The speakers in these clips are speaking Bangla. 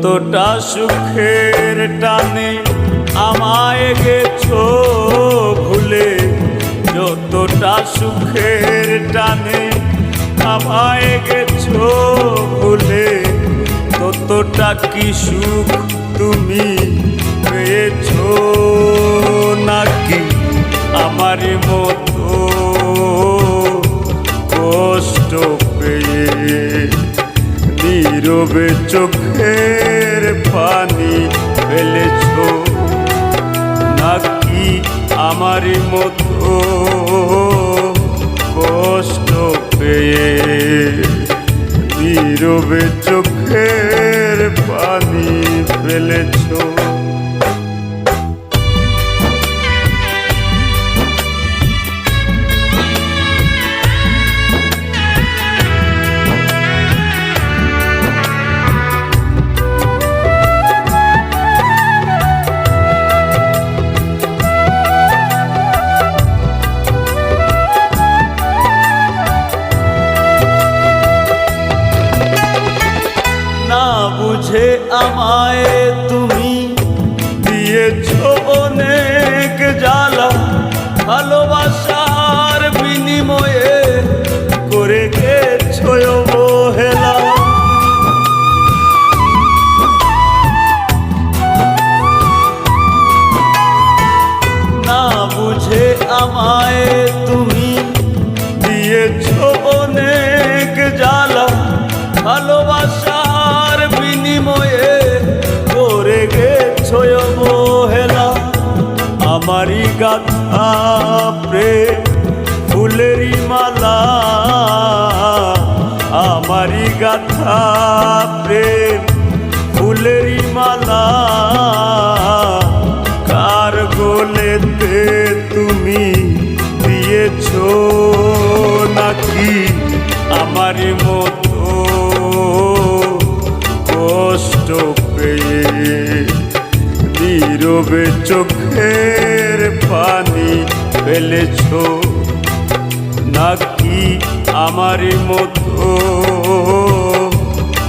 কতটা সুখের টানে আমায় গেছো ভুলে, যতটা সুখের টানে আমায় গেছো ভুলে, ততটা কি সুখ তুমি পেয়েছো নাকি আমার মতো কষ্ট পেয়ে? নীরবে চোখের পানি ফেলেছো নাকি আমার মতো কষ্ট পেয়ে? নীরবে চোখের পানি ফেলেছো। বুঝে আমায় তুমি দিয়েছো অনেক জ্বালা, ভালোবাসার বিনিময়ে করে গেছো অবহেলা। না বুঝে আমায় তুমি দিয়েছো অনেক জ্বালা, ভালোবাসার বিনিময়ে করে গেছো অবহেলা। আমারই গাথা প্রেম ফুলেরই মালা, আমারই গাথা প্রেম ফুলেরই মালা, কার গলেতে তুমি দিয়েছো নাকি আমার মতো কষ্ট পেয়ে? নীরবে চোখের পানি ফেলেছো নাকি আমার মতো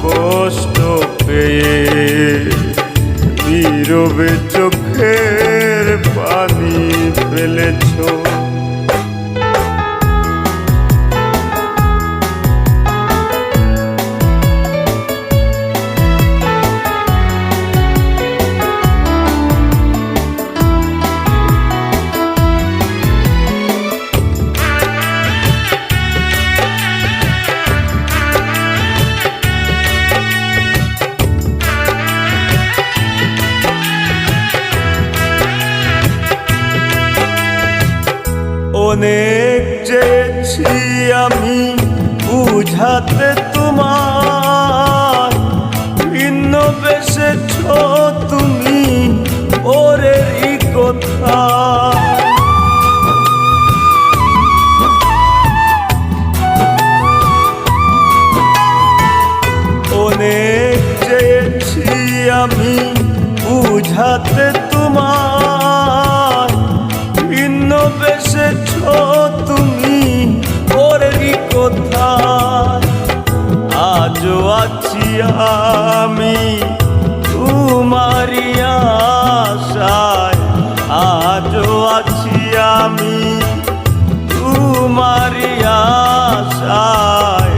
কষ্ট পেয়ে? নীরবে চোখের পানি ফেলেছো। অনেক চেয়েছি আমি বুঝাতে তোমার, ভিন্ন বেসেছো তুমি ওরেরই কথা। অনেক চেয়েছি আমি বুঝাতে তোমার, ভিন্ন বেসেছো তুমি ওরেরই কথা। আজও আছি আমি তোমারই আশায়, আজও আছি আমি তোমারই আশায়।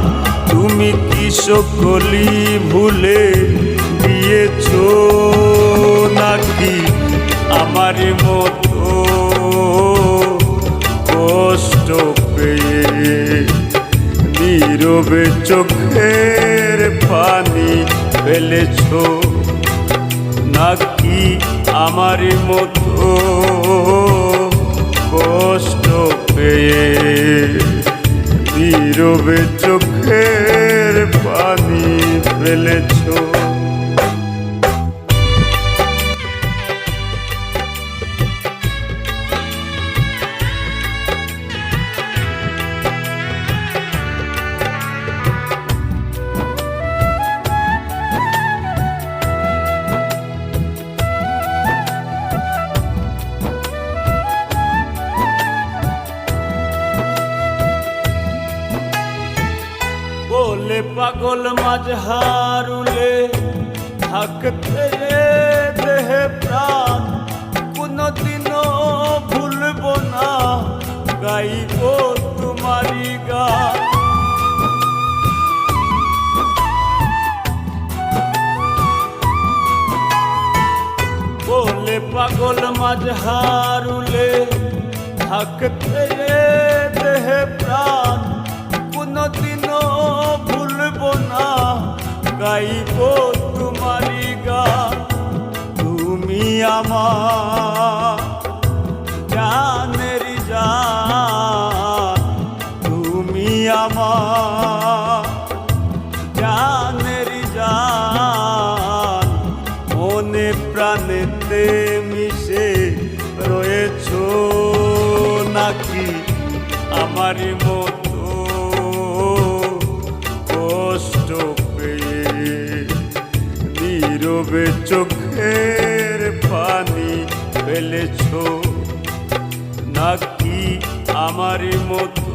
তুমি কি সকলি ভুলে দিয়েছো নাকি আমার মতো কষ্ট পেয়ে? নীরবে চোখের পানি ফেলেছো নাকি আমার মতো কষ্ট পেয়ে? নীরবে চোখের পানি ফেলেছো। বলে পাগল মাঝহারুলে থাকতে দেহে প্রাণ কোনদিনও ভুলব না গাইব তোমারি গান। বলে পাগল মাঝহারুলে থাকতে দেহে প্রাণ কোনদিনও ভুলব না গাইব তোমারি গান। তুমি আমার জানের জান, তুমি আমার জানের জান, মনে প্রাণেতে মিশে রয়েছো নাকি আমারই মতো কষ্ট পেয়ে নীরবে চোখের পানি ফেলেছো নাকি আমারই মতো